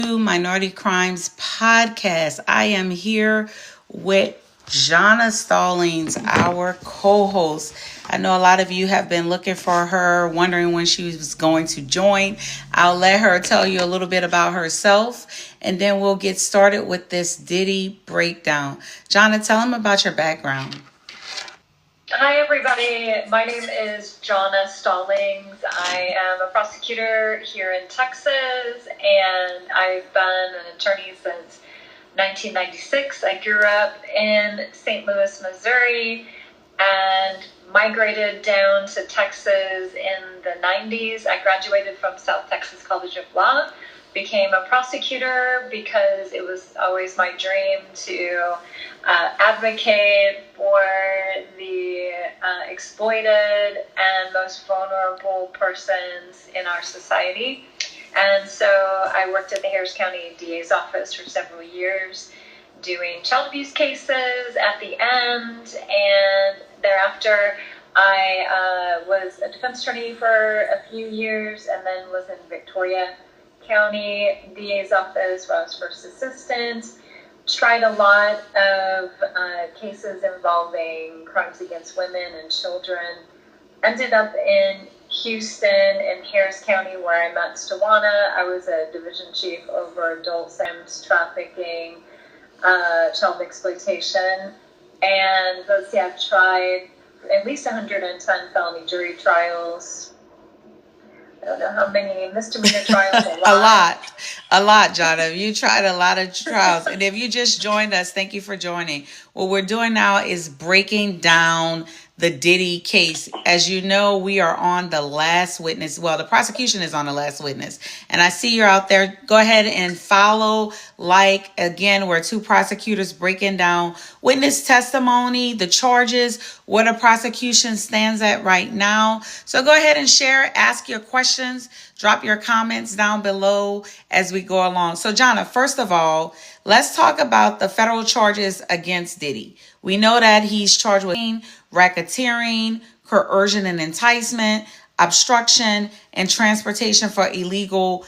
Minority Crimes Podcast. I am here with Jana Stallings, our co-host. I know a lot of you have been looking for her, wondering when she was going to join. I'll let her tell you a little bit about herself, and then we'll get started with this Diddy breakdown. Jana, tell them about your background. Hi, everybody. My name is Jana Stallings. I am a prosecutor here in Texas, and I've been an attorney since 1996. I grew up in St. Louis, Missouri, and migrated down to Texas in the 90s. I graduated from South Texas College of Law, became a prosecutor because it was always my dream to advocate for the exploited and most vulnerable persons in our society. And so I worked at the Harris County DA's office for several years, doing child abuse cases at the end, and thereafter I was a defense attorney for a few years, and then was in Victoria County DA's office where I was first assistant. Tried a lot of cases involving crimes against women and children. Ended up in Houston and Harris County where I met Stawana. I was a division chief over adult sex trafficking, child exploitation. And let's see, I've tried at least 110 felony jury trials. I don't know how many misdemeanor trials. A lot, Jana. You tried a lot of trials. And if you just joined us, thank you for joining. What we're doing now is breaking down the Diddy case. As you know, we are on the last witness. Well, the prosecution is on the last witness. And I see you're out there. Go ahead and follow, like. Again, we're two prosecutors breaking down witness testimony, the charges, what a prosecution stands at right now. So go ahead and share, ask your questions, drop your comments down below as we go along. So, Jana, first of all, let's talk about the federal charges against Diddy. We know that he's charged with racketeering, coercion and enticement, obstruction, and transportation for illegal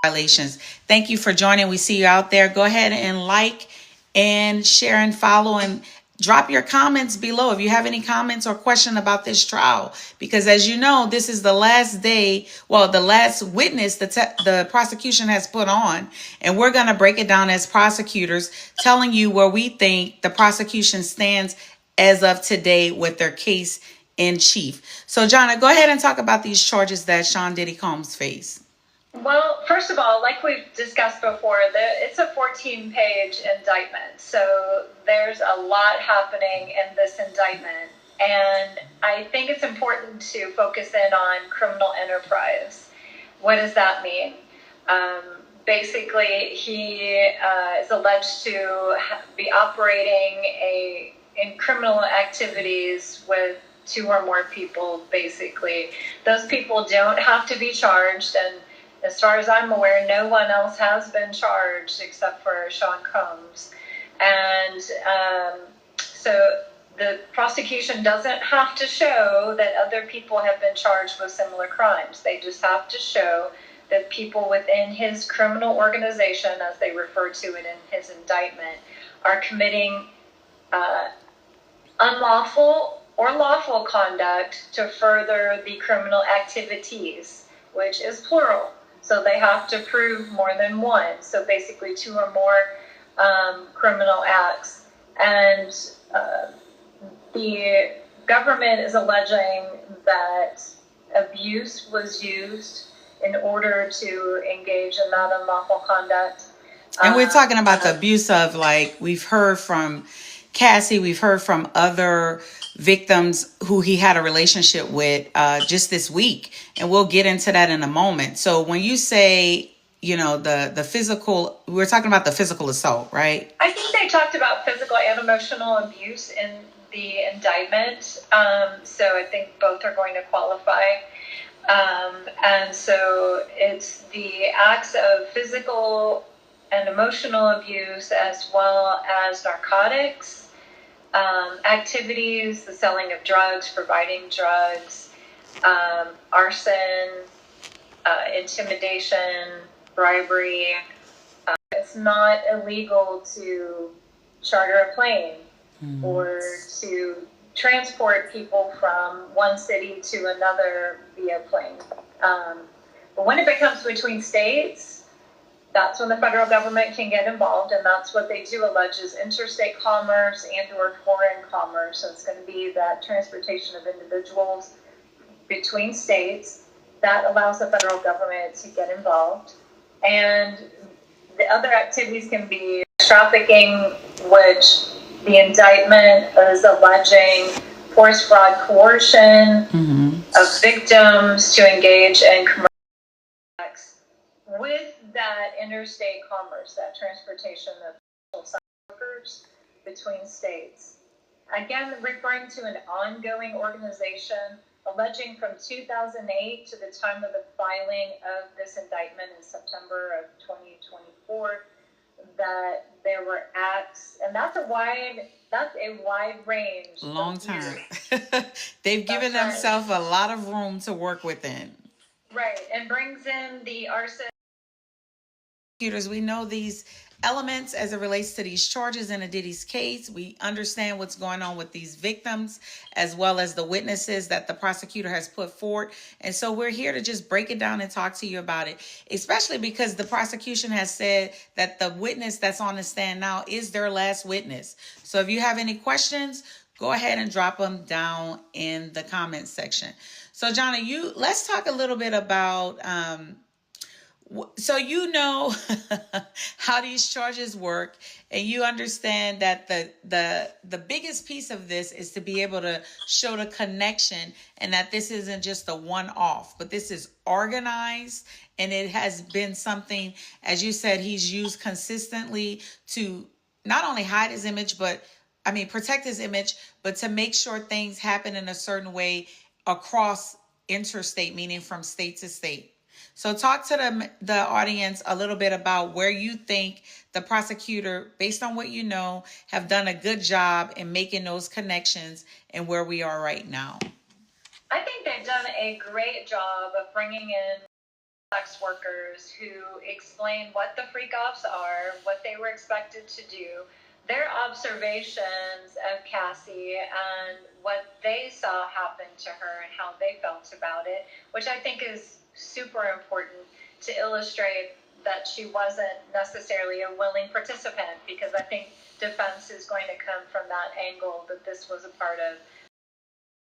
violations. Thank you for joining. We see you out there. Go ahead and like and share and follow and drop your comments below if you have any comments or question about this trial, because as you know, this is the last day, well, the last witness the prosecution has put on, and we're going to break it down as prosecutors, telling you where we think the prosecution stands as of today with their case in chief. So, Jana, go ahead and talk about these charges that Sean Diddy Combs face. Well, first of all, like we've discussed before, it's a 14-page indictment. So there's a lot happening in this indictment. And I think it's important to focus in on criminal enterprise. What does that mean? Basically, he is alleged to be operating in criminal activities with two or more people, basically. Those people don't have to be charged, and as far as I'm aware, no one else has been charged except for Sean Combs. And so the prosecution doesn't have to show that other people have been charged with similar crimes. They just have to show that people within his criminal organization, as they refer to it in his indictment, are committing unlawful or lawful conduct to further the criminal activities, which is plural. So they have to prove more than one. So basically two or more criminal acts. And the government is alleging that abuse was used in order to engage in that unlawful conduct. And we're talking about the abuse of, like, we've heard from Cassie, we've heard from other victims who he had a relationship with just this week, and we'll get into that in a moment. So when you say, you know, the physical, we're talking about the physical assault, right? I think they talked about physical and emotional abuse in the indictment, so I think both are going to qualify. And so it's the acts of physical and emotional abuse, as well as narcotics activities, the selling of drugs, providing drugs, arson, intimidation, bribery. It's not illegal to charter a plane or to transport people from one city to another via plane. But when it becomes between states, that's when the federal government can get involved, and that's what they do allege is interstate commerce and or foreign commerce. So it's going to be that transportation of individuals between states that allows the federal government to get involved. And the other activities can be trafficking, which the indictment is alleging forced fraud, coercion of victims to engage in commercial acts with that interstate commerce, that transportation of sex workers between states. Again, referring to an ongoing organization alleging from 2008 to the time of the filing of this indictment in September of 2024 that there were acts, and that's a wide range. Long time. They've given themselves a lot of room to work within. Right, and brings in the arson. We know these elements as it relates to these charges in a Diddy's case. We understand what's going on with these victims as well as the witnesses that the prosecutor has put forward. And so we're here to just break it down and talk to you about it, especially because the prosecution has said that the witness that's on the stand now is their last witness. So if you have any questions, go ahead and drop them down in the comments section. So Jonna, let's talk a little bit about so you know how these charges work, and you understand that the biggest piece of this is to be able to show the connection, and that this isn't just a one-off, but this is organized, and it has been something, as you said, he's used consistently to not only hide his image, but protect his image, but to make sure things happen in a certain way across interstate, meaning from state to state. So talk to the audience a little bit about where you think the prosecutor, based on what you know, have done a good job in making those connections and where we are right now. I think they've done a great job of bringing in sex workers who explain what the freak offs are, what they were expected to do, their observations of Cassie and what they saw happen to her and how they felt about it, which I think is super important to illustrate that she wasn't necessarily a willing participant, because I think defense is going to come from that angle that this was a part of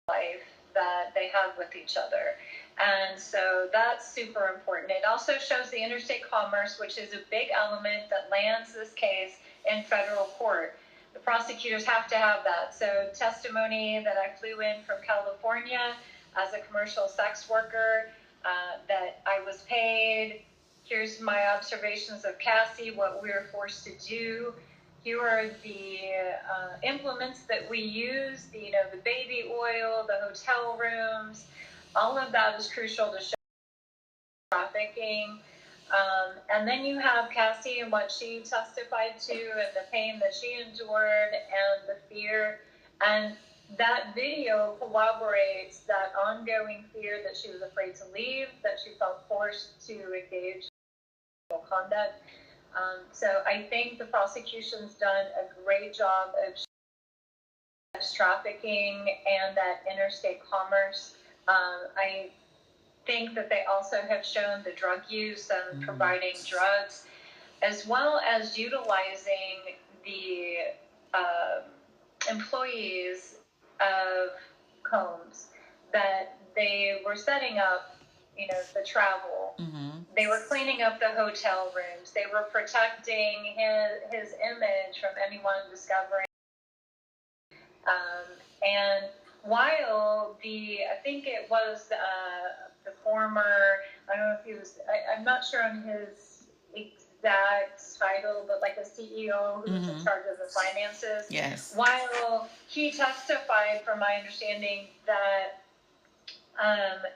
life that they had with each other. And so that's super important. It also shows the interstate commerce, which is a big element that lands this case in federal court. The prosecutors have to have that. So testimony that I flew in from California as a commercial sex worker, that I was paid. Here's my observations of Cassie, what we were forced to do. Here are the implements that we use, the baby oil, the hotel rooms. All of that is crucial to show trafficking. And then you have Cassie and what she testified to and the pain that she endured and the fear. And that video corroborates that ongoing fear that she was afraid to leave, that she felt forced to engage in conduct. So I think the prosecution's done a great job of sex trafficking and that interstate commerce. I think that they also have shown the drug use and providing drugs, as well as utilizing the employees of Combs, that they were setting up, the travel. They were cleaning up the hotel rooms. They were protecting his image from anyone discovering. And while I think it was the former, I don't know if he was, I'm not sure on his exact title, but like a CEO who was in charge of the finances. Yes. While he testified, from my understanding, that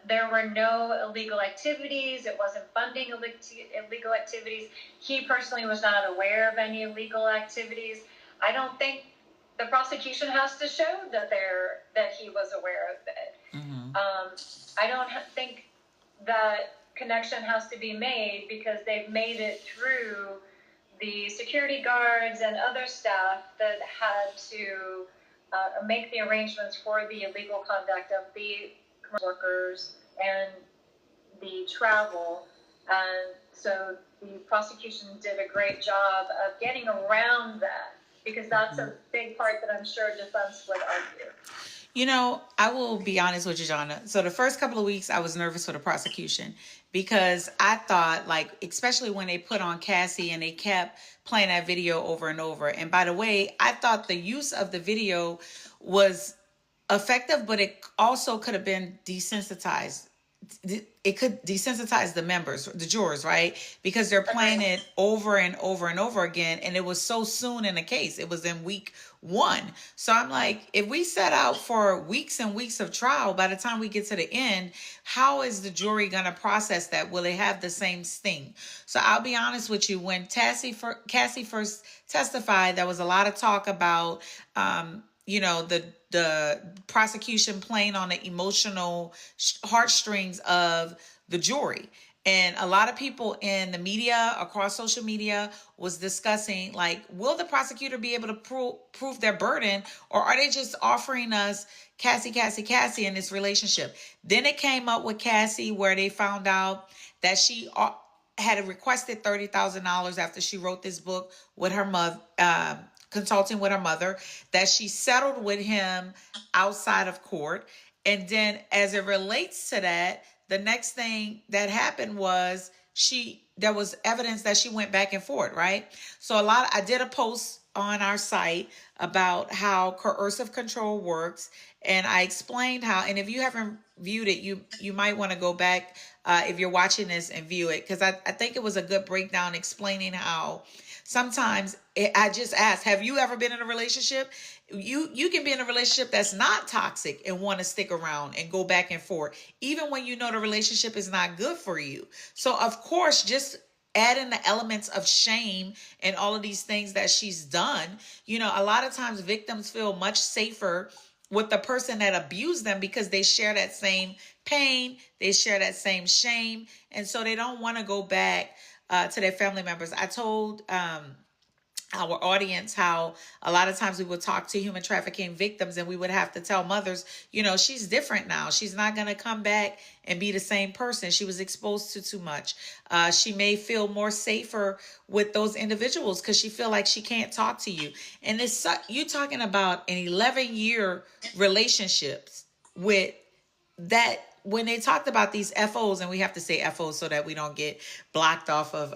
there were no illegal activities. It wasn't funding illegal activities. He personally was not aware of any illegal activities. I don't think the prosecution has to show that he was aware of it. I don't think that connection has to be made because they've made it through the security guards and other staff that had to make the arrangements for the illegal conduct of the commercial workers and the travel. And so the prosecution did a great job of getting around that, because that's a big part that I'm sure defense would argue. You know, I will be honest with you, Jonna. So the first couple of weeks, I was nervous for the prosecution because I thought, like, especially when they put on Cassie and they kept playing that video over and over. And by the way, I thought the use of the video was effective, but it also could have been desensitized. It could desensitize the members, the jurors, right? Because they're playing it over and over and over again. And it was so soon in the case. It was in week 1. So I'm like, if we set out for weeks and weeks of trial, by the time we get to the end, how is the jury going to process that? Will they have the same sting? So I'll be honest with you. When Cassie first testified, there was a lot of talk about, the prosecution playing on the emotional heartstrings of the jury. And a lot of people in the media, across social media, was discussing, like, will the prosecutor be able to prove their burden, or are they just offering us Cassie in this relationship? Then it came up with Cassie where they found out that she had requested $30,000 after she wrote this book with her mother, consulting with her mother, that she settled with him outside of court. And then as it relates to that, the next thing that happened was there was evidence that she went back and forth, right? So I did a post on our site about how coercive control works. And I explained how, and if you haven't viewed it, you might want to go back if you're watching this and view it. Because I think it was a good breakdown explaining how sometimes I just asked, have you ever been in a relationship? You can be in a relationship that's not toxic and want to stick around and go back and forth, even when you know the relationship is not good for you. So of course, just add in the elements of shame and all of these things that she's done. You know, a lot of times victims feel much safer with the person that abused them because they share that same pain, they share that same shame, and so they don't want to go back to their family members. I told our audience how a lot of times we would talk to human trafficking victims and we would have to tell mothers, she's different now. She's not going to come back and be the same person. She was exposed to too much. She may feel more safer with those individuals because she feel like she can't talk to you. And you talking about an 11-year relationships with that. When they talked about these FOs, and we have to say FOs so that we don't get blocked off of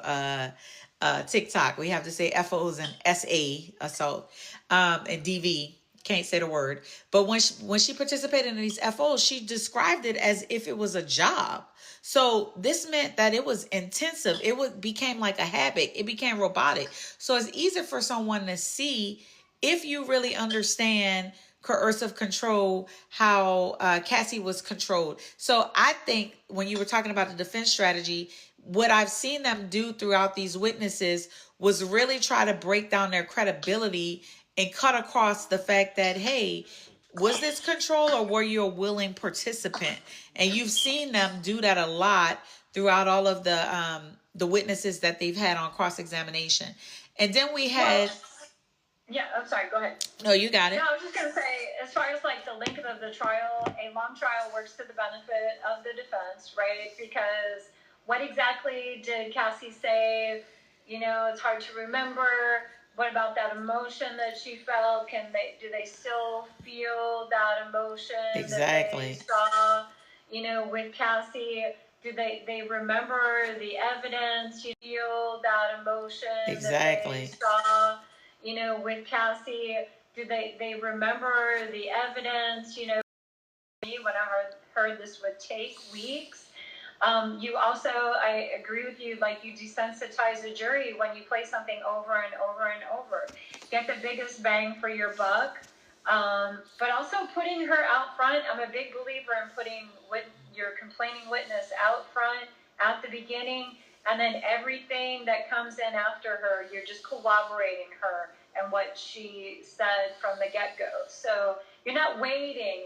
TikTok. We have to say FOs and SA, assault, and DV. Can't say the word. But when she participated in these FOs, she described it as if it was a job. So this meant that it was intensive. Became like a habit. It became robotic. So it's easier for someone to see if you really understand coercive control, how Cassie was controlled. So I think when you were talking about the defense strategy, what I've seen them do throughout these witnesses was really try to break down their credibility and cut across the fact that, hey, was this control or were you a willing participant? And you've seen them do that a lot throughout all of the witnesses that they've had on cross-examination. And then we had... Yeah, I'm sorry, go ahead. No, you got it. No, I was just going to say, as far as like the length of the trial, a long trial works to the benefit of the defense, right? Because what exactly did Cassie say? It's hard to remember. What about that emotion that she felt? Do they still feel that emotion exactly that they saw, with Cassie? Do they remember the evidence? Feel that emotion exactly that they saw? With Cassie, do they remember the evidence? When I heard this would take weeks. You also, I agree with you, like you desensitize the jury when you play something over and over and over. Get the biggest bang for your buck. But also putting her out front. I'm a big believer in putting your complaining witness out front at the beginning. And then everything that comes in after her, you're just corroborating her and what she said from the get-go. So you're not waiting,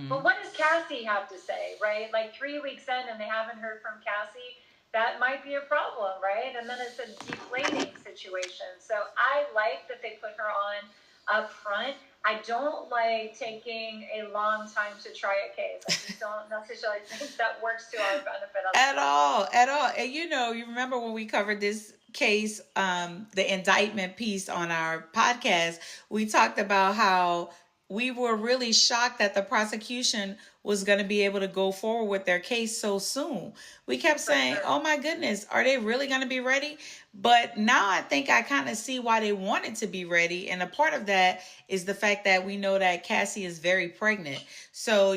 but what does Cassie have to say, right? Like 3 weeks in and they haven't heard from Cassie. that might be a problem, right? And then it's a deflating situation. So I like that they put her on up front. I don't like taking a long time to try a case. I just don't necessarily think that works to our benefit At all, at all. And you remember when we covered this case, the indictment piece on our podcast, we talked about how we were really shocked that the prosecution was going to be able to go forward with their case so soon. We kept saying, oh my goodness, are they really going to be ready? But now I think I kind of see why they wanted to be ready. And a part of that is the fact that we know that Cassie is very pregnant. So,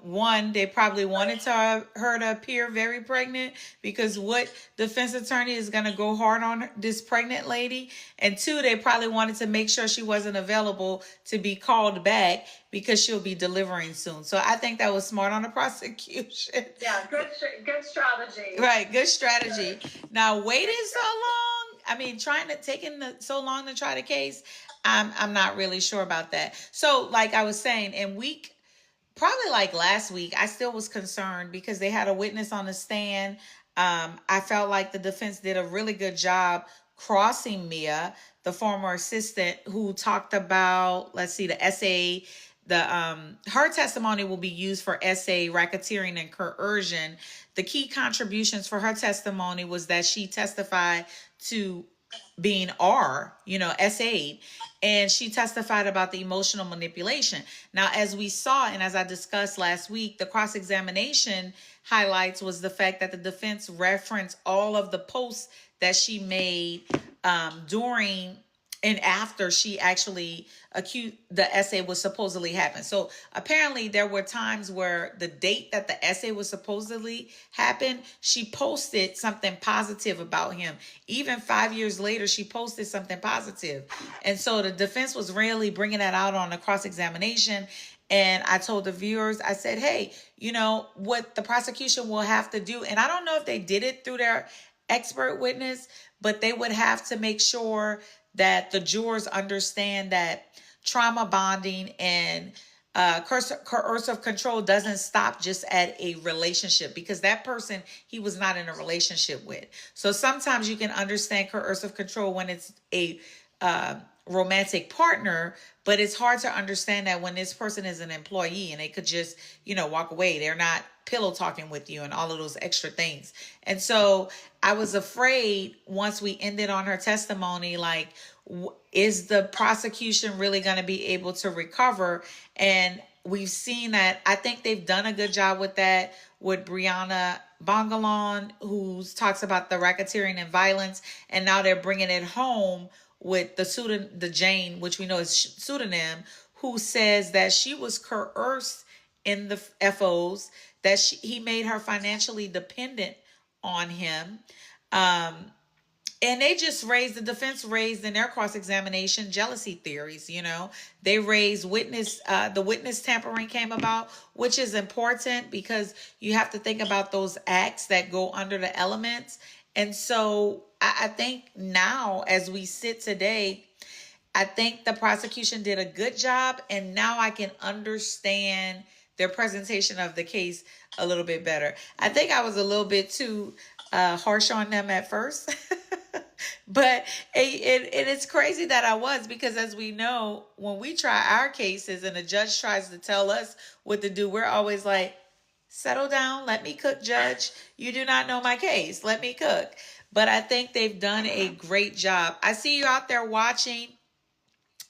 one, they probably wanted her to appear very pregnant, because what defense attorney is going to go hard on this pregnant lady? And two, they probably wanted to make sure she wasn't available to be called back because she'll be delivering soon. So I think that was smart on the prosecution. Yeah, good strategy. Right, good strategy. Now, waiting so long, taking so long to try the case, I'm not really sure about that. So, like I was saying, probably like last week, I still was concerned because they had a witness on the stand. I felt like the defense did a really good job crossing Mia, the former assistant, who talked about, the SA. Her testimony will be used for SA, racketeering, and coercion. The key contributions for her testimony was that she testified to being SA, and she testified about the emotional manipulation. Now, as we saw, and as I discussed last week, the cross-examination highlights was the fact that the defense referenced all of the posts that she made during and after she actually accused the essay was supposedly happen. So apparently there were times where the date that the essay was supposedly happen, she posted something positive about him. Even 5 years later, she posted something positive. And so the defense was really bringing that out on the cross-examination. And I told the viewers, I said, hey, what the prosecution will have to do, and I don't know if they did it through their expert witness, but they would have to make sure that the jurors understand that trauma bonding and coercive control doesn't stop just at a relationship, because that person he was not in a relationship with. So sometimes you can understand coercive control when it's a romantic partner, but it's hard to understand that when this person is an employee and they could just, walk away. They're not pillow talking with you and all of those extra things. And so I was afraid once we ended on her testimony, is the prosecution really going to be able to recover? And we've seen that. I think they've done a good job with that, with Brianna Bongalon, who talks about the racketeering and violence. And now they're bringing it home with the Jane, which we know is pseudonym, who says that she was coerced in the FOs, that he made her financially dependent on him. And the defense raised in their cross-examination jealousy theories. They raised the witness tampering came about, which is important because you have to think about those acts that go under the elements. And so I think now, as we sit today, I think the prosecution did a good job, and now I can understand their presentation of the case a little bit better. I think I was a little bit too harsh on them at first, but it's crazy that I was, because as we know, when we try our cases and the judge tries to tell us what to do, we're always like, settle down, let me cook, judge. You do not know my case. Let me cook. But I think they've done a great job. I see you out there watching.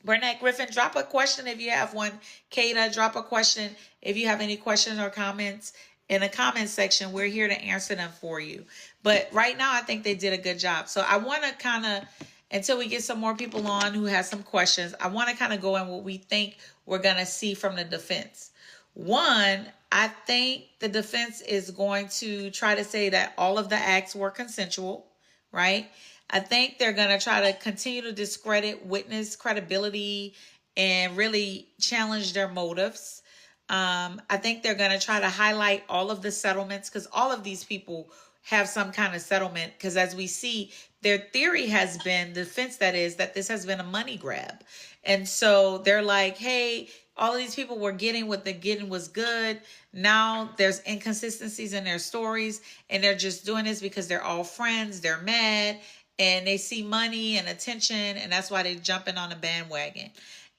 Burnett Griffin, drop a question if you have one. Kata, drop a question if you have any questions or comments in the comment section. We're here to answer them for you. But right now, I think they did a good job. So I want to kind of, until we get some more people on who have some questions, I want to kind of go in what we think we're going to see from the defense. One, I think the defense is going to try to say that all of the acts were consensual, right? I think they're going to try to continue to discredit witness credibility and really challenge their motives. I think they're going to try to highlight all of the settlements, because all of these people have some kind of settlement. Because as we see, their theory has been, defense that is, that this has been a money grab. And so they're like, hey, all of these people were getting what they're getting was good. Now there's inconsistencies in their stories, and they're just doing this because they're all friends. They're mad and they see money and attention, and that's why they're jumping on the bandwagon.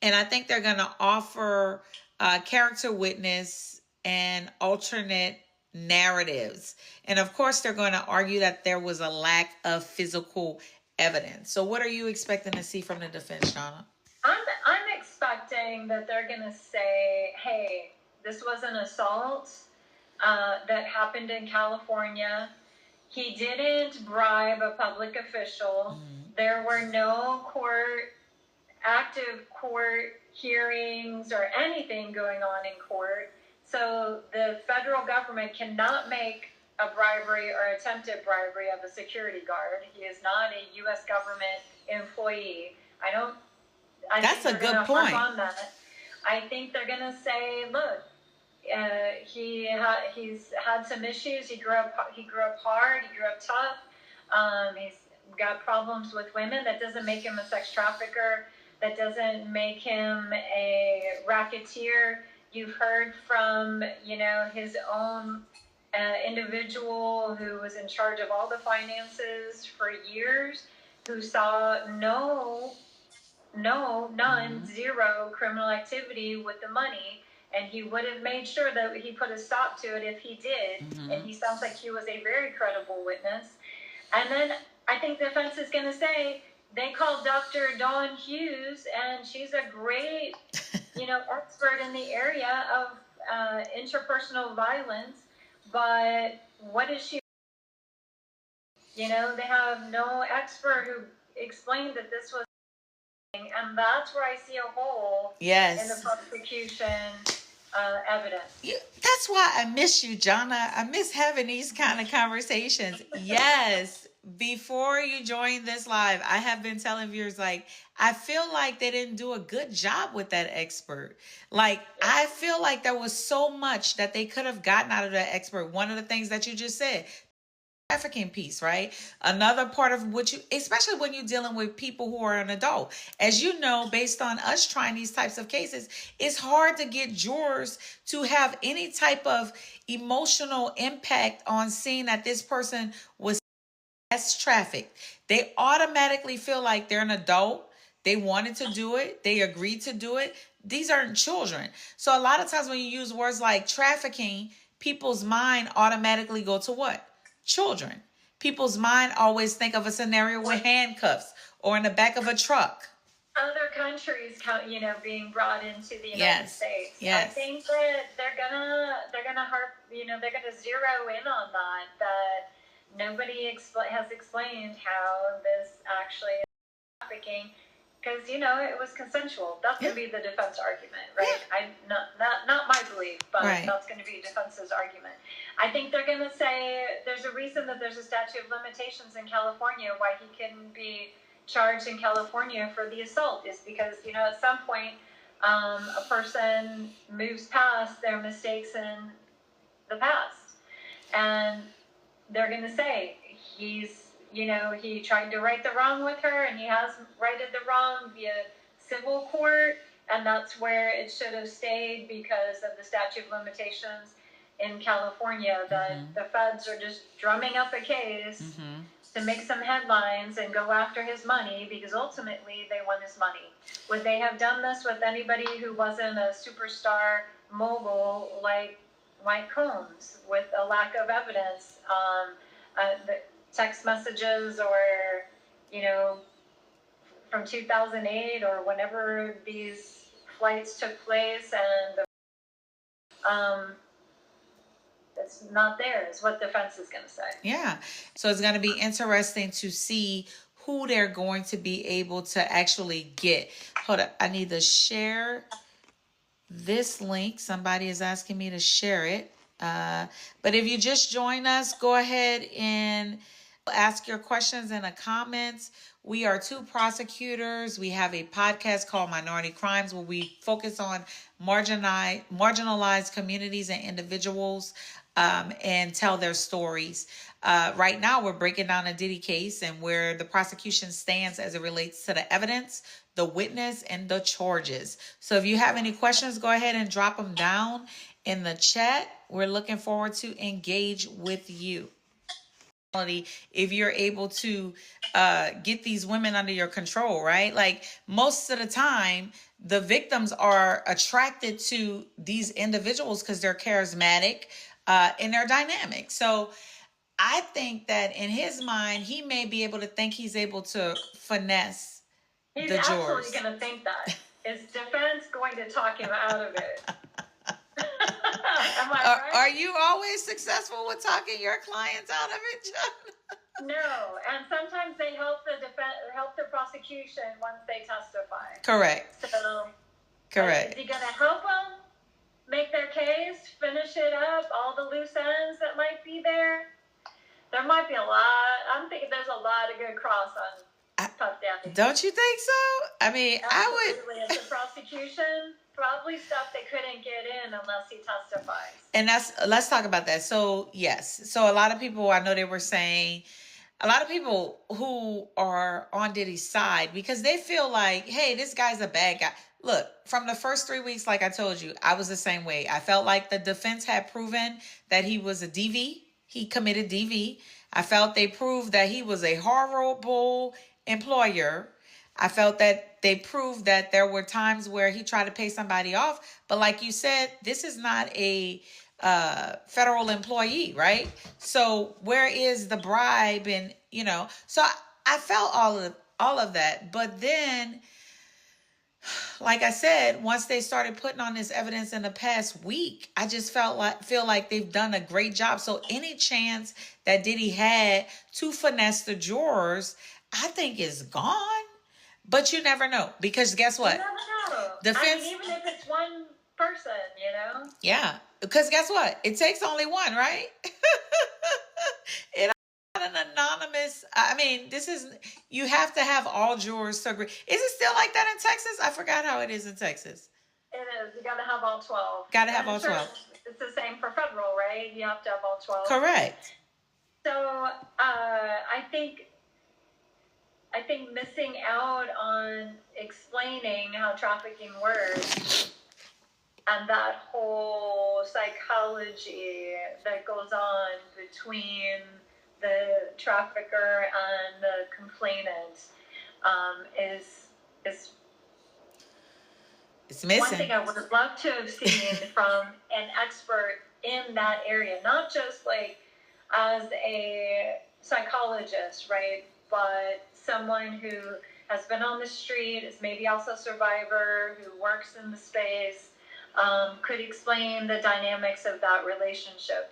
And I think they're going to offer character witness and alternate narratives. And of course, they're going to argue that there was a lack of physical evidence. So, what are you expecting to see from the defense, Shauna? I'm expecting that they're going to say, hey, this was an assault that happened in California. He didn't bribe a public official. Mm-hmm. There were no active court hearings or anything going on in court. So the federal government cannot make a bribery or attempted bribery of a security guard. He is not a U.S. government employee. That's a good point. On that. I think they're going to say, look, he's had some issues. He grew up hard. He grew up tough. He's got problems with women. That doesn't make him a sex trafficker. That doesn't make him a racketeer. You've heard from, his own individual who was in charge of all the finances for years, who saw none, zero criminal activity with the money. And he would have made sure that he put a stop to it if he did. Mm-hmm. And he sounds like he was a very credible witness. And then I think the defense is going to say, they called Dr. Dawn Hughes, and she's a great, expert in the area of interpersonal violence. But what is she? They have no expert who explained that this was. And that's where I see a hole in the prosecution evidence. That's why I miss you, Jonna. I miss having these kind of conversations. Yes. Before you joined this live, I have been telling viewers, I feel like they didn't do a good job with that expert. I feel like there was so much that they could have gotten out of that expert. One of the things that you just said, trafficking piece, right? Another part of what especially when you're dealing with people who are an adult, as you know, based on us trying these types of cases, it's hard to get jurors to have any type of emotional impact on seeing that this person was trafficked. They automatically feel like they're an adult. They wanted to do it. They agreed to do it. These aren't children. So a lot of times when you use words like trafficking, people's mind automatically go to what? Children. People's mind always think of a scenario with handcuffs or in the back of a truck. Other countries, being brought into the United States. Yes. I think that they're gonna zero in on that nobody has explained how this actually is trafficking, because it was consensual. That's going to be the defense argument, right? Not my belief, but that's going to be defense's argument. I think they're going to say there's a reason that there's a statute of limitations in California why he couldn't be charged in California for the assault, is because at some point a person moves past their mistakes in the past, and they're going to say he tried to right the wrong with her, and he has righted the wrong via civil court, and that's where it should have stayed because of the statute of limitations in California. That the feds are just drumming up a case to make some headlines and go after his money, because ultimately they want his money. Would they have done this with anybody who wasn't a superstar mogul like Mike Combs, with a lack of evidence, the text messages, or from 2008 or whenever these flights took place, and it's not there, is what defense is going to say. Yeah. So it's going to be interesting to see who they're going to be able to actually get. Hold up. I need to share this link. Somebody is asking me to share it. But if you just join us, go ahead and ask your questions in the comments. We are two prosecutors. We have a podcast called Minority Crimes, where we focus on marginalized communities and individuals. and tell their stories. Right now, we're breaking down a Diddy case and where the prosecution stands as it relates to the evidence, the witness, and the charges. So if you have any questions, go ahead and drop them down in the chat. We're looking forward to engage with you. If you're able to get these women under your control, right? Like most of the time, the victims are attracted to these individuals because they're charismatic and they're dynamic. So I think that in his mind, he may be able to think he's able to finesse He's the absolutely jurors. going to think that. Is defense going to talk him out of it? Am I right? Are you always successful with talking your clients out of it, John? No, and sometimes they help the prosecution once they testify. Correct. So, correct. Is he going to help them make their case, finish it up, all the loose ends that might be there? There might be a lot. I'm thinking there's a lot of good cross on Puff Daddy. Don't you think so? I mean, absolutely. As a prosecution, probably stuff they couldn't get in unless he testifies. And let's talk about that. So yes, so a lot of people, I know they were saying, a lot of people who are on Diddy's side because they feel like, hey, this guy's a bad guy. Look, from the first 3 weeks, like I told you, I was the same way. I felt like the defense had proven that he was a DV. He committed DV. I felt they proved that he was a horrible employer. I felt that they proved that there were times where he tried to pay somebody off. But like you said, this is not a federal employee, right? So where is the bribe? And, so I felt all of that. But then, like I said, once they started putting on this evidence in the past week, I just feel like they've done a great job. So any chance that Diddy had to finesse the jurors, I think is gone. But you never know, because guess what? You never know. Defense, even if it's one person, Yeah, because guess what? It takes only one, right? It an anonymous. I mean, you have to have all jurors to agree. Is it still like that in Texas? I forgot how it is in Texas. It is. You got to have all 12. Got to have all 12. It's the same for federal, right? You have to have all 12. Correct. So I think missing out on explaining how trafficking works and that whole psychology that goes on between the trafficker and the complainant is it's missing. One thing I would have loved to have seen from an expert in that area, not just like as a psychologist, right? But someone who has been on the street, is maybe also a survivor, who works in the space, could explain the dynamics of that relationship.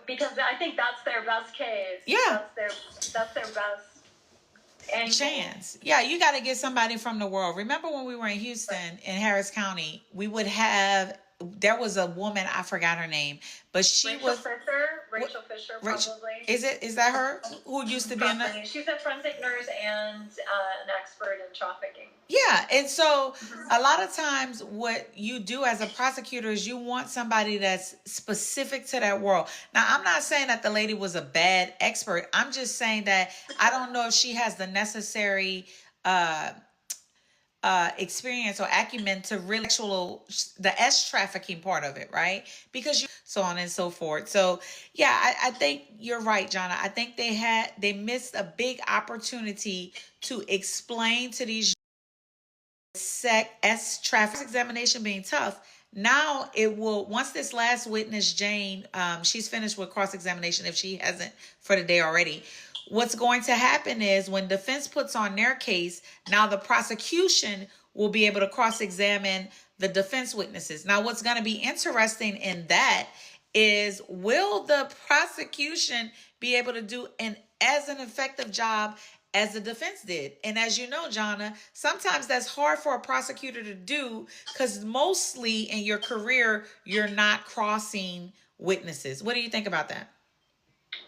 Because I think that's their best case. Yeah. That's their best chance. Yeah, you got to get somebody from the world. Remember when we were in Houston, in Harris County, there was a woman, I forgot her name, but Rachel Fisher, probably. Is that her who used to be in the... She's a forensic nurse and an expert in trafficking. Yeah, and so a lot of times what you do as a prosecutor is you want somebody that's specific to that world. Now, I'm not saying that the lady was a bad expert. I'm just saying that I don't know if she has the necessary experience or acumen to really the S trafficking part of it, right? Because so on and so forth. So yeah, I think you're right, Jonna. I think they missed a big opportunity to explain to these S traffic examination being tough. Now it will, once this last witness, Jane, she's finished with cross-examination if she hasn't for the day already. What's going to happen is when defense puts on their case, now the prosecution will be able to cross-examine the defense witnesses. Now, what's going to be interesting in that is, will the prosecution be able to do as an effective job as the defense did? And as you know, Jonna, sometimes that's hard for a prosecutor to do because mostly in your career, you're not crossing witnesses. What do you think about that?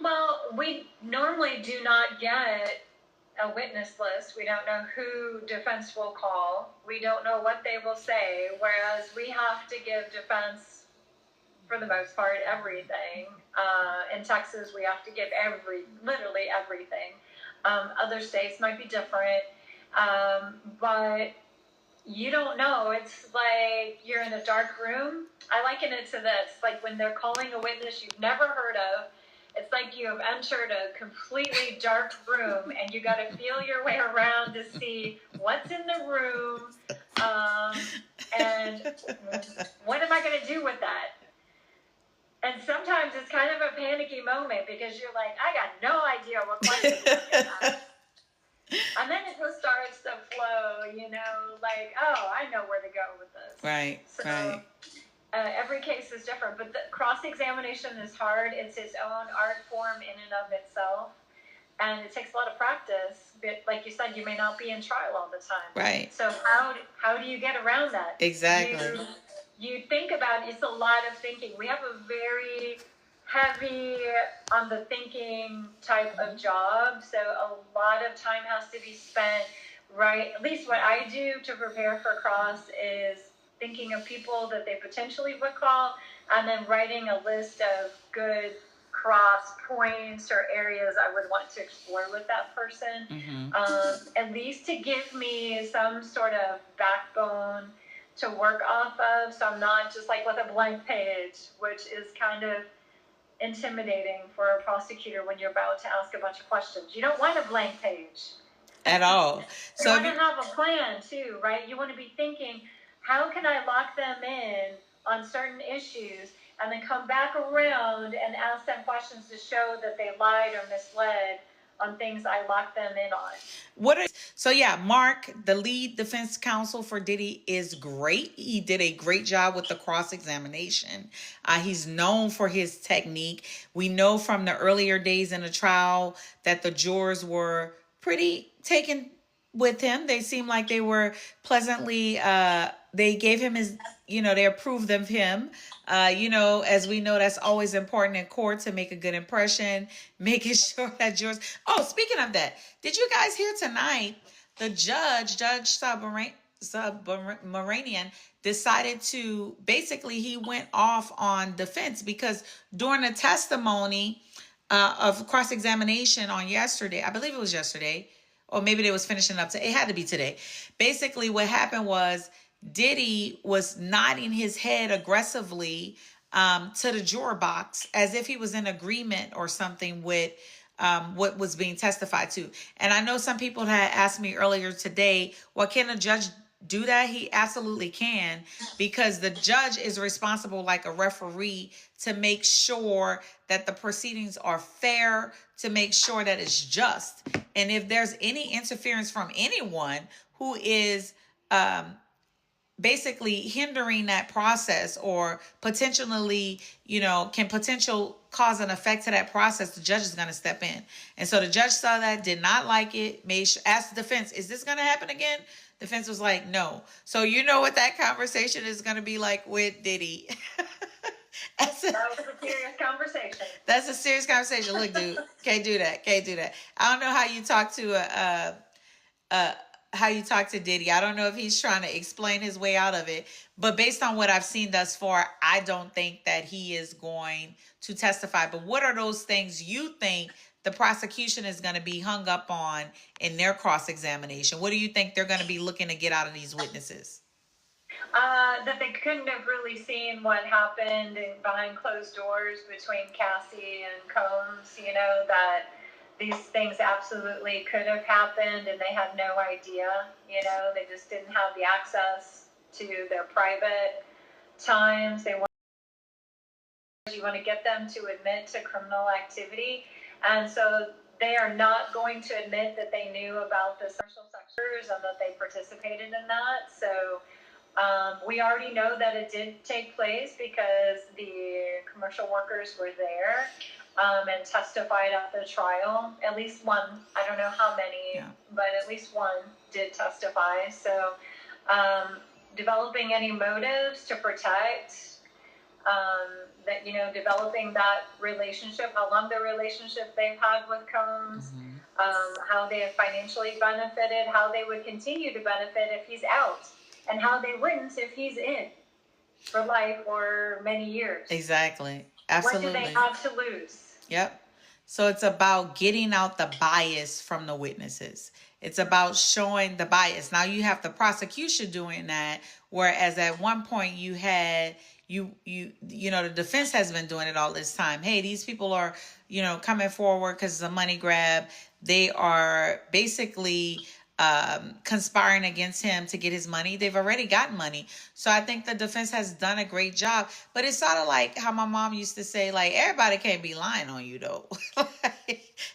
Well, we normally do not get a witness list. We don't know who defense will call. We don't know what they will say, whereas we have to give defense for the most part, everything. In Texas, we have to give literally everything. Other states might be different, but you don't know. It's like you're in a dark room. I liken it to this, like when they're calling a witness you've never heard of. It's like you have entered a completely dark room and you got to feel your way around to see what's in the room, and what am I going to do with that? And sometimes it's kind of a panicky moment because you're like, I got no idea what question to ask. And then it just starts to flow, like, oh, I know where to go with this. Right, so, right. Every case is different, but the cross-examination is hard. It's its own art form in and of itself. And it takes a lot of practice. But like you said, you may not be in trial all the time. Right. So how do you get around that? Exactly. You think about, it's a lot of thinking. We have a very heavy on the thinking type of job. So a lot of time has to be spent, right? At least what I do to prepare for cross is thinking of people that they potentially would call, and then writing a list of good cross points or areas I would want to explore with that person, at least to give me some sort of backbone to work off of, so I'm not just like with a blank page, which is kind of intimidating for a prosecutor when you're about to ask a bunch of questions. You don't want a blank page at all. So you want to have a plan too, right? You want to be thinking, how can I lock them in on certain issues and then come back around and ask them questions to show that they lied or misled on things I locked them in on. So yeah, Mark, the lead defense counsel for Diddy, is great. He did a great job with the cross-examination. He's known for his technique. We know from the earlier days in the trial that the jurors were pretty taken with him. They seemed like they were pleasantly, they gave him his, they approved of him. As we know, that's always important in court to make a good impression, making sure that jurors. Oh, speaking of that, did you guys hear tonight? The Judge Submaranian, decided to basically he went off on defense because during the testimony of cross-examination on yesterday, I believe it was yesterday, or maybe they was finishing up. It had to be today. Basically, what happened was Diddy was nodding his head aggressively to the juror box as if he was in agreement or something with what was being testified to. And I know some people had asked me earlier today, well, can a judge do that? He absolutely can, because the judge is responsible like a referee to make sure that the proceedings are fair, to make sure that it's just. And if there's any interference from anyone who is basically hindering that process or potentially, can potential cause an effect to that process, the judge is going to step in. And so the judge saw that, did not like it, asked the defense, is this going to happen again? Defense was like, no. So you know what that conversation is going to be like with Diddy. That was a serious conversation. That's a serious conversation. Look, dude, can't do that. I don't know how you talk to Diddy. I don't know if he's trying to explain his way out of it. But based on what I've seen thus far, I don't think that he is going to testify. But what are those things you think the prosecution is going to be hung up on in their cross-examination? What do you think they're going to be looking to get out of these witnesses? That they couldn't have really seen what happened behind closed doors between Cassie and Combs, that these things absolutely could have happened and they had no idea, they just didn't have the access to their private times. You want to get them to admit to criminal activity. And so they are not going to admit that they knew about the social sectors and that they participated in that. So we already know that it did take place because the commercial workers were there and testified at the trial. At least one, I don't know how many, but at least one did testify. So developing any motives to protect, that, developing that relationship, how long the relationship they've had with Combs, how they have financially benefited, how they would continue to benefit if he's out, and how they wouldn't if he's in. for life or many years. Exactly. What do they Absolutely. have to lose? Yep. So it's about getting out the bias from the witnesses. It's about showing the bias. Now you have the prosecution doing that, whereas at one point you had the defense has been doing it all this time. Hey, these people are, coming forward because it's a money grab. They are basically conspiring against him to get his money. They've already gotten money. So I think the defense has done a great job. But it's sort of like how my mom used to say, like, everybody can't be lying on you, though.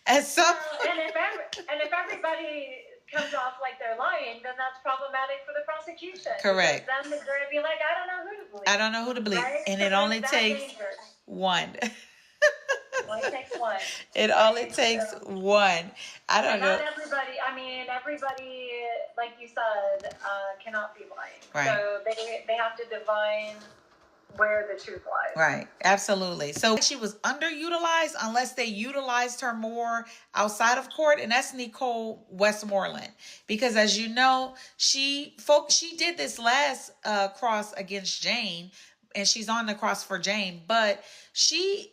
At some and if everybody comes off like they're lying, then that's problematic for the prosecution. Correct. Because then they're going to be like, I don't know who to believe. I don't know who to believe. Right? And So it only that's takes dangerous. one. It only takes one. It only takes one. I don't Not know. everybody, everybody, like you said, cannot be lying. Right. So they have to divine where the truth lies. Right. Absolutely. So she was underutilized unless they utilized her more outside of court. And that's Nicole Westmoreland. Because as you know, she did this last cross against Jane, and she's on the cross for Jane, but she's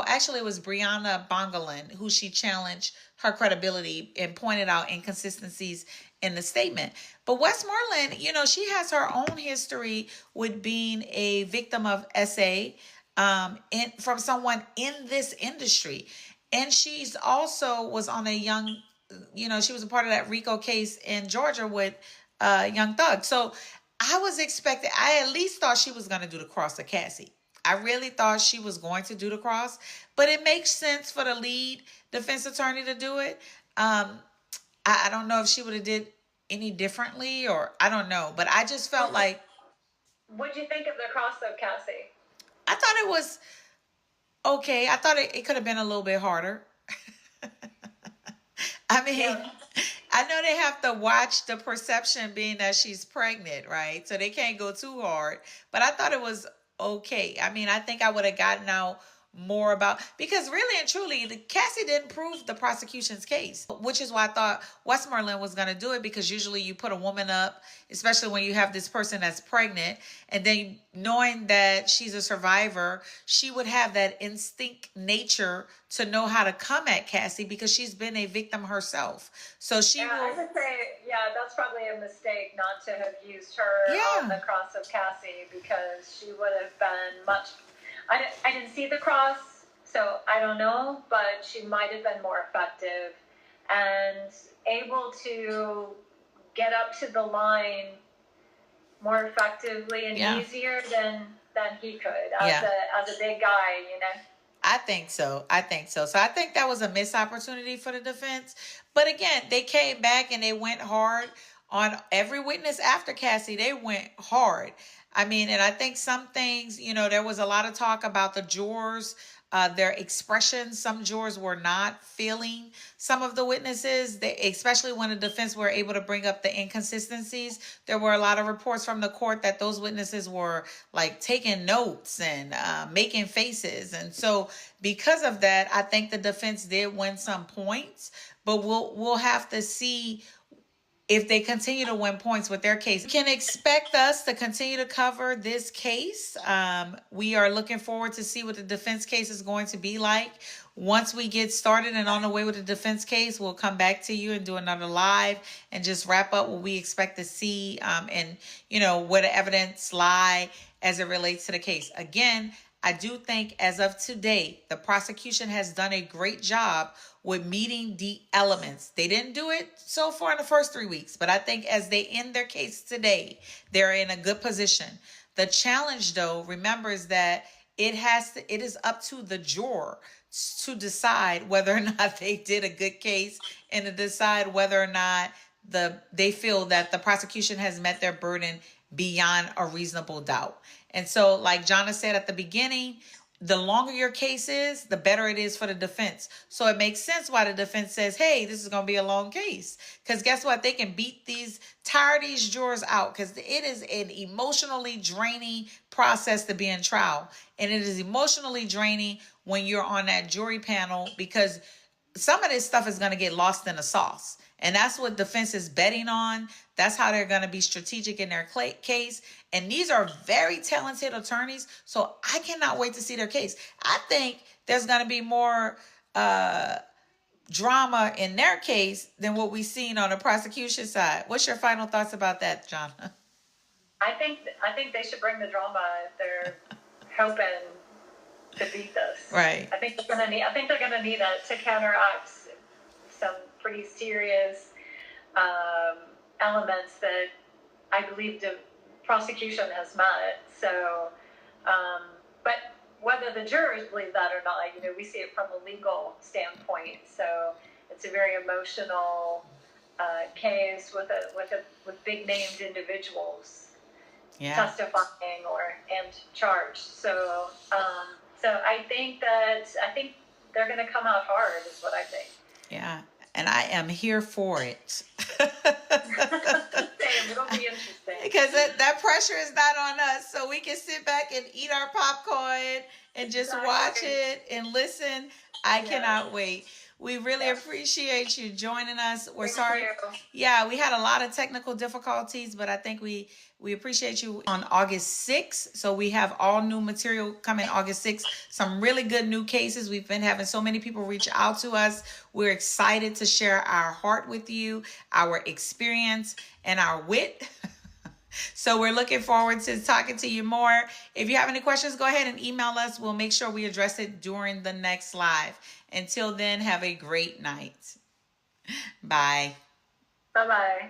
actually it was Brianna Bongolan who she challenged her credibility and pointed out inconsistencies in the statement. But Westmoreland, she has her own history with being a victim of SA from someone in this industry. And she's also was on a young, she was a part of that RICO case in Georgia with Young Thug. So I at least thought she was going to do the cross of Cassie. I really thought she was going to do the cross, but it makes sense for the lead defense attorney to do it. I don't know if she would have did any differently, or I don't know, but I just felt like. What'd you think of the cross of Cassie? I thought it was okay. I thought it could have been a little bit harder. I mean, yeah. I know they have to watch the perception being that she's pregnant, right? So they can't go too hard, but I thought it was okay. I mean, I think I would have gotten out more about, because really and truly, Cassie didn't prove the prosecution's case, which is why I thought Westmoreland was going to do it, because usually you put a woman up, especially when you have this person that's pregnant, and then knowing that she's a survivor, she would have that instinct nature to know how to come at Cassie because she's been a victim herself. So I would say, that's probably a mistake not to have used her on the cross of Cassie, because she would have been much. I didn't see the cross, so I don't know, but she might have been more effective and able to get up to the line more effectively and easier than he could as a big guy, I think so. So I think that was a missed opportunity for the defense. But again, they came back and they went hard on every witness after Cassie. They went hard. I mean, and I think some things, there was a lot of talk about the jurors, their expressions. Some jurors were not feeling some of the witnesses, especially when the defense were able to bring up the inconsistencies. There were a lot of reports from the court that those witnesses were like taking notes and making faces. And so because of that, I think the defense did win some points, but we'll have to see if they continue to win points with their case. You can expect us to continue to cover this case. We are looking forward to see what the defense case is going to be like. Once we get started and on the way with the defense case, we'll come back to you and do another live and just wrap up what we expect to see and where the evidence lie as it relates to the case. Again, I do think as of today, the prosecution has done a great job with meeting the elements. They didn't do it so far in the first 3 weeks, but I think as they end their case today, they're in a good position. The challenge, though, remember, is that it is up to the juror to decide whether or not they did a good case and to decide whether or not they feel that the prosecution has met their burden beyond a reasonable doubt. And so, like Jonna said at the beginning, the longer your case is, the better it is for the defense. So it makes sense why the defense says, hey, this is going to be a long case. Because guess what? They can tire these jurors out, because it is an emotionally draining process to be in trial. And it is emotionally draining when you're on that jury panel, because some of this stuff is going to get lost in the sauce. And that's what defense is betting on. That's how they're going to be strategic in their case. And these are very talented attorneys. So I cannot wait to see their case. I think there's going to be more drama in their case than what we've seen on the prosecution side. What's your final thoughts about that, John? I think they should bring the drama if they're hoping to beat this. Right. I think they're gonna need that to counteract some pretty serious elements that I believe the prosecution has met. So, but whether the jurors believe that or not, we see it from a legal standpoint. So it's a very emotional case with big named individuals testifying and charged. So I think they're going to come out hard, is what I think. Yeah, and I am here for it. Same, it'll be interesting because that pressure is not on us, so we can sit back and eat our popcorn and just watch it and listen. I cannot wait. We really appreciate you joining us. We're sorry. Yeah, we had a lot of technical difficulties, but I think we appreciate you on August 6th. So we have all new material coming August 6th. Some really good new cases. We've been having so many people reach out to us. We're excited to share our heart with you, our experience, and our wit. So we're looking forward to talking to you more. If you have any questions, go ahead and email us. We'll make sure we address it during the next live. Until then, have a great night. Bye. Bye-bye.